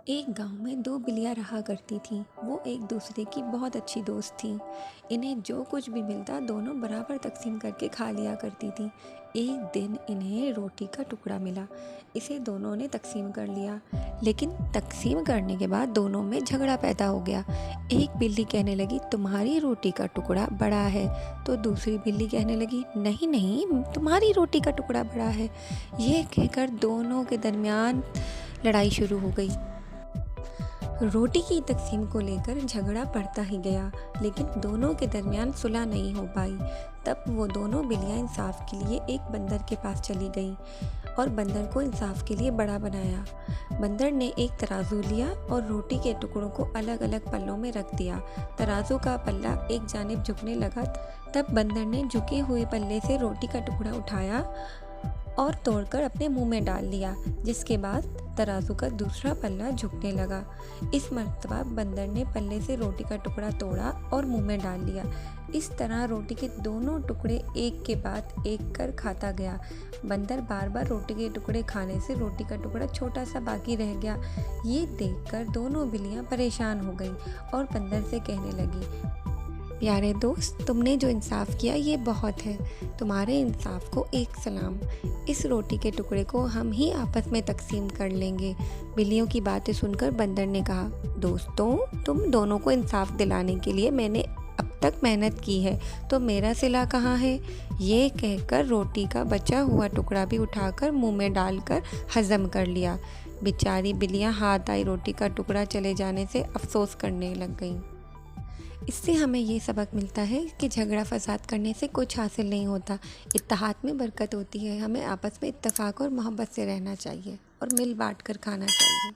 एक गांव में दो बिल्लियाँ रहा करती थीं। वो एक दूसरे की बहुत अच्छी दोस्त थीं। इन्हें जो कुछ भी मिलता दोनों बराबर तकसीम करके खा लिया करती थीं। एक दिन इन्हें रोटी का टुकड़ा मिला। इसे दोनों ने तकसीम कर लिया, लेकिन तकसीम करने के बाद दोनों में झगड़ा पैदा हो गया। एक बिल्ली कहने लगी, तुम्हारी रोटी का टुकड़ा बड़ा है, तो दूसरी बिल्ली कहने लगी, नहीं नहीं, तुम्हारी रोटी का टुकड़ा बड़ा है। ये कहकर दोनों के दरमियान लड़ाई शुरू हो गई। रोटी की तकसीम को लेकर झगड़ा बढ़ता ही गया, लेकिन दोनों के दरमियान सुलह नहीं हो पाई। तब वो दोनों बिल्लियाँ इंसाफ के लिए एक बंदर के पास चली गईं और बंदर को इंसाफ के लिए बड़ा बनाया। बंदर ने एक तराजू लिया और रोटी के टुकड़ों को अलग अलग पल्लों में रख दिया। तराजू का पल्ला एक जानिब झुकने लगा। तब बंदर ने झुके हुए पल्ले से रोटी का टुकड़ा उठाया और तोड़कर अपने मुंह में डाल लिया, जिसके बाद तराजू का दूसरा पल्ला झुकने लगा। इस मर्तबा बंदर ने पल्ले से रोटी का टुकड़ा तोड़ा और मुंह में डाल लिया। इस तरह रोटी के दोनों टुकड़े एक के बाद एक कर खाता गया। बंदर बार बार रोटी के टुकड़े खाने से रोटी का टुकड़ा छोटा सा बाकी रह गया। ये देखकर दोनों बिल्लियाँ परेशान हो गईं और बंदर से कहने लगी, प्यारे दोस्त, तुमने जो इंसाफ किया ये बहुत है। तुम्हारे इंसाफ को एक सलाम। इस रोटी के टुकड़े को हम ही आपस में तकसीम कर लेंगे। बिल्लियों की बातें सुनकर बंदर ने कहा, दोस्तों, तुम दोनों को इंसाफ दिलाने के लिए मैंने अब तक मेहनत की है, तो मेरा सिला कहाँ है? ये कहकर रोटी का बचा हुआ टुकड़ा भी उठाकर मुंह में डालकर हजम कर लिया। बेचारी बिल्लियाँ हाथ आई रोटी का टुकड़ा चले जाने से अफसोस करने लग गईं। इससे हमें ये सबक मिलता है कि झगड़ा फसाद करने से कुछ हासिल नहीं होता। इत्तेहाद में बरकत होती है। हमें आपस में इत्तेफाक और मोहब्बत से रहना चाहिए और मिल बांट कर खाना चाहिए।